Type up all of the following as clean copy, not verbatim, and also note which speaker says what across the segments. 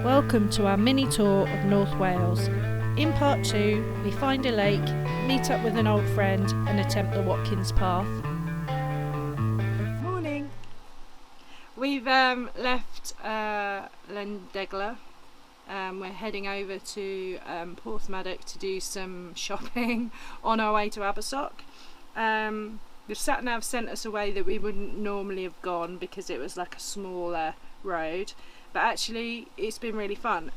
Speaker 1: Welcome to our mini tour of North Wales. In part 2, we find a lake, meet up with an old friend and attempt the Watkins Path. Morning! We've left Llandegla. We're heading over to Pwllheli to do some shopping on our way to Abersoch. The sat-nav sent us a way that we wouldn't normally have gone because it was like a smaller road, but actually it's been really fun.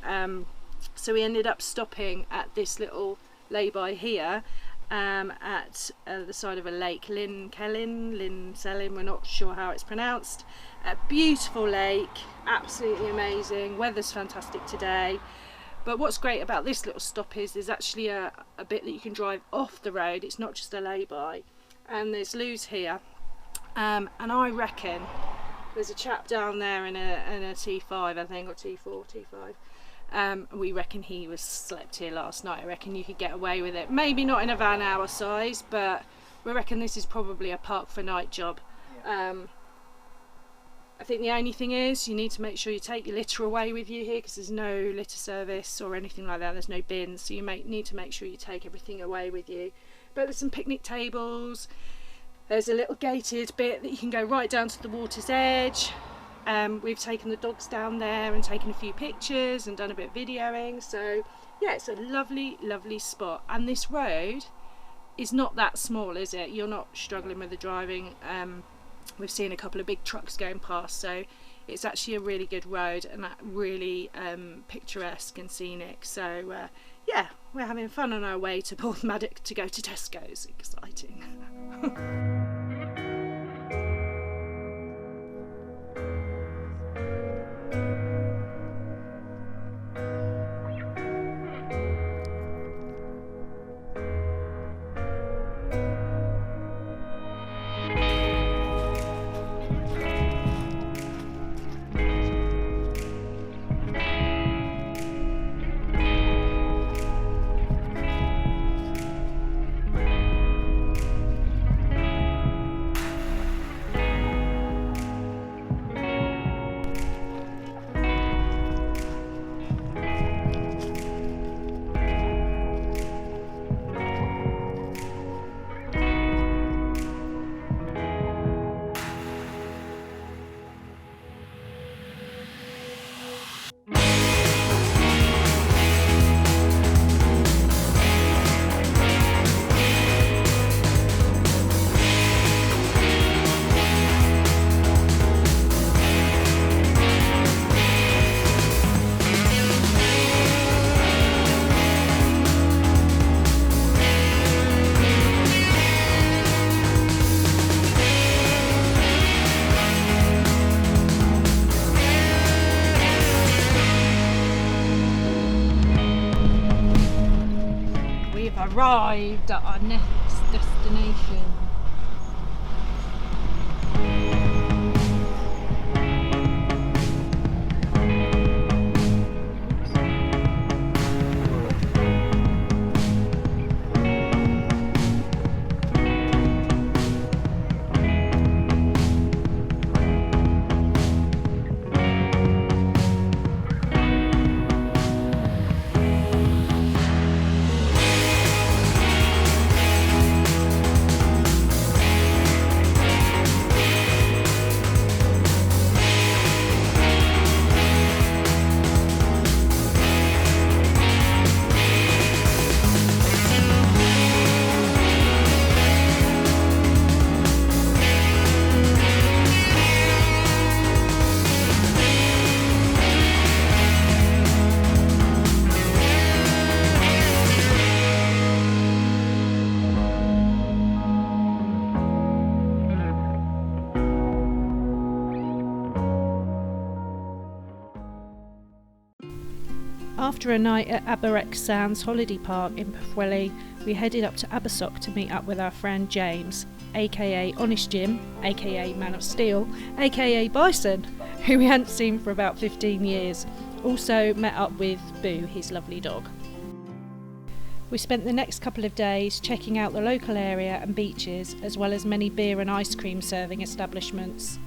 Speaker 1: So we ended up stopping at this little lay-by here at the side of a lake, Llyn Celyn, we're not sure how it's pronounced. A beautiful lake, absolutely amazing, weather's fantastic today. But what's great about this little stop is there's actually a bit that you can drive off the road, it's not just a lay-by. And there's loos here, and I reckon there's a chap down there in a T5, I think, or T4, T5. We reckon he was slept here last night. I reckon you could get away with it. Maybe not in a van our size, but we reckon this is probably a park for night job. I think the only thing is you need to make sure you take your litter away with you here because there's no litter service or anything like that. There's no bins, so you need to make sure you take everything away with you. But there's some picnic tables, there's a little gated bit that you can go right down to the water's edge. We've taken the dogs down there and taken a few pictures and done a bit of videoing, so yeah, it's a lovely spot. And this road is not that small, is it? You're not struggling with the driving. We've seen a couple of big trucks going past, so it's actually a really good road and really picturesque and scenic. So yeah, we're having fun on our way to Pwllheli to go to Tesco's. Exciting. Arrived at our next destination. After a night at Abersoch Sands Holiday Park in Pwllheli, we headed up to Abersoch to meet up with our friend James, aka Honest Jim, aka Man of Steel, aka Bison, who we hadn't seen for about 15 years. Also met up with Boo, his lovely dog. We spent the next couple of days checking out the local area and beaches, as well as many beer and ice cream serving establishments.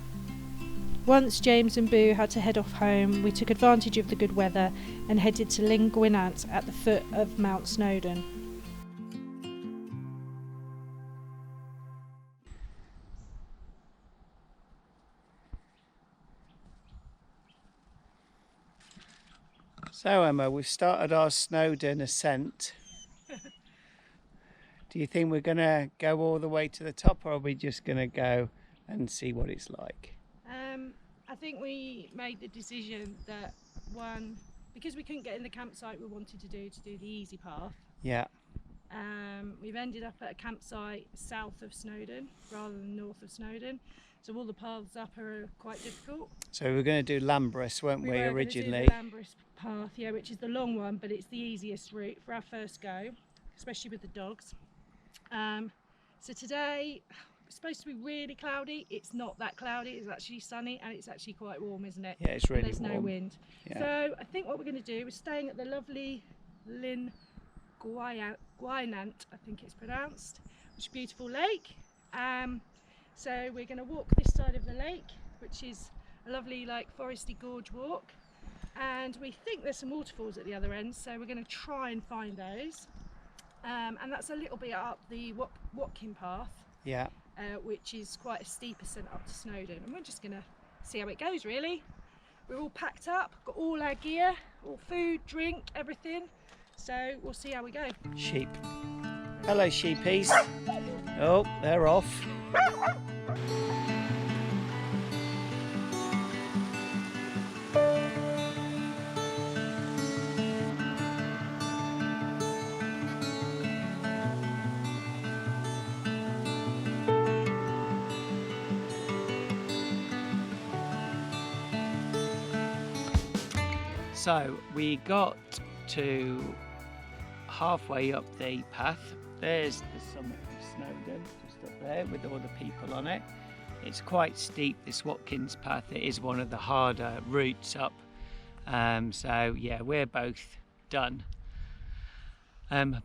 Speaker 1: once James and Boo had to head off home, we took advantage of the good weather and headed to Llyn Celyn at the foot of Mount Snowdon.
Speaker 2: So Emma, we've started our Snowdon ascent. Do you think we're going to go all the way to the top, or are we just going to go and see what it's like?
Speaker 1: I think we made the decision that because we couldn't get in the campsite we wanted to do the easy path.
Speaker 2: Yeah.
Speaker 1: We've ended up at a campsite south of Snowdon rather than north of Snowdon, so all the paths up are quite difficult.
Speaker 2: So we were going to do Lambris, weren't we originally?
Speaker 1: The Lambris path, yeah, which is the long one, but it's the easiest route for our first go, especially with the dogs. So today it's supposed to be really cloudy. It's not that cloudy, it's actually sunny, and it's actually quite warm, isn't it?
Speaker 2: Yeah, it's really
Speaker 1: warm. There's no wind.
Speaker 2: Yeah.
Speaker 1: So I think what we're going to do is staying at the lovely Llyn Celyn, I think it's pronounced, which is a beautiful lake. So we're going to walk this side of the lake, which is a lovely foresty gorge walk, and we think there's some waterfalls at the other end, so we're going to try and find those. And that's a little bit up the Watkins Path,
Speaker 2: yeah,
Speaker 1: which is quite a steep ascent up to Snowdon, and we're just going to see how it goes really. We're all packed up, got all our gear, all food, drink, everything, so we'll see how we go.
Speaker 2: Sheep. Hello sheepies. Oh, they're off. So we got to halfway up the path. There's the summit of Snowdon, just up there with all the people on it. It's quite steep, this Watkins Path. It is one of the harder routes up. So yeah, we're both done.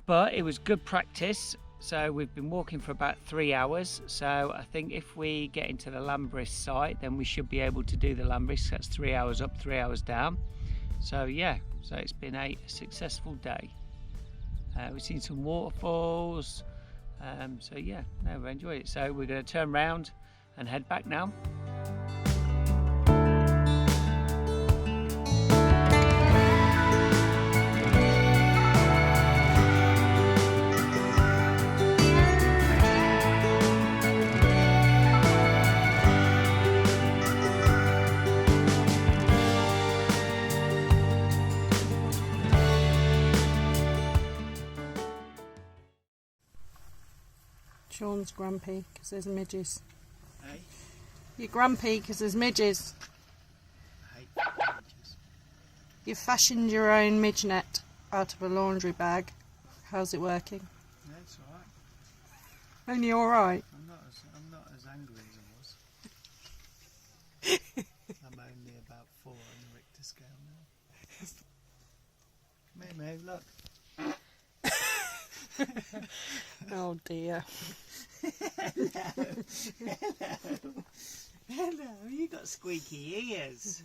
Speaker 2: But it was good practice. So we've been walking for about 3 hours. So I think if we get into the Lambris site, then we should be able to do the Lambris. That's 3 hours up, 3 hours down. So yeah, so it's been a successful day. We've seen some waterfalls, so yeah, no, we enjoyed it. So we're going to turn around and head back now.
Speaker 1: Sean's grumpy because there's midges.
Speaker 2: Hey?
Speaker 1: You're grumpy because there's midges.
Speaker 2: I hate midges.
Speaker 1: You've fashioned your own midge net out of a laundry bag. How's it working?
Speaker 2: Yeah, it's alright.
Speaker 1: Only alright?
Speaker 2: I'm not as angry as I was. I'm only about 4 on the Richter scale now. Maybe, look.
Speaker 1: Oh dear.
Speaker 2: Hello, you got squeaky ears.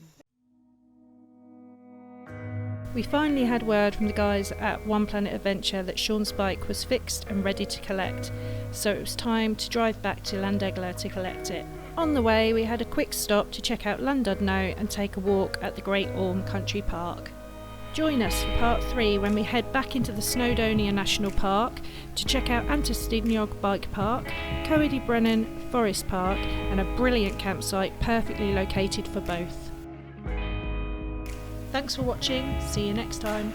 Speaker 1: We finally had word from the guys at One Planet Adventure that Sean's bike was fixed and ready to collect, so it was time to drive back to Llandegla to collect it. On the way we had a quick stop to check out Llandudno and take a walk at the Great Orme Country Park. Join us for part 3 when we head back into the Snowdonia National Park to check out Antistiniog Bike Park, Coed Brennan Forest Park, and a brilliant campsite perfectly located for both. Thanks for watching, see you next time.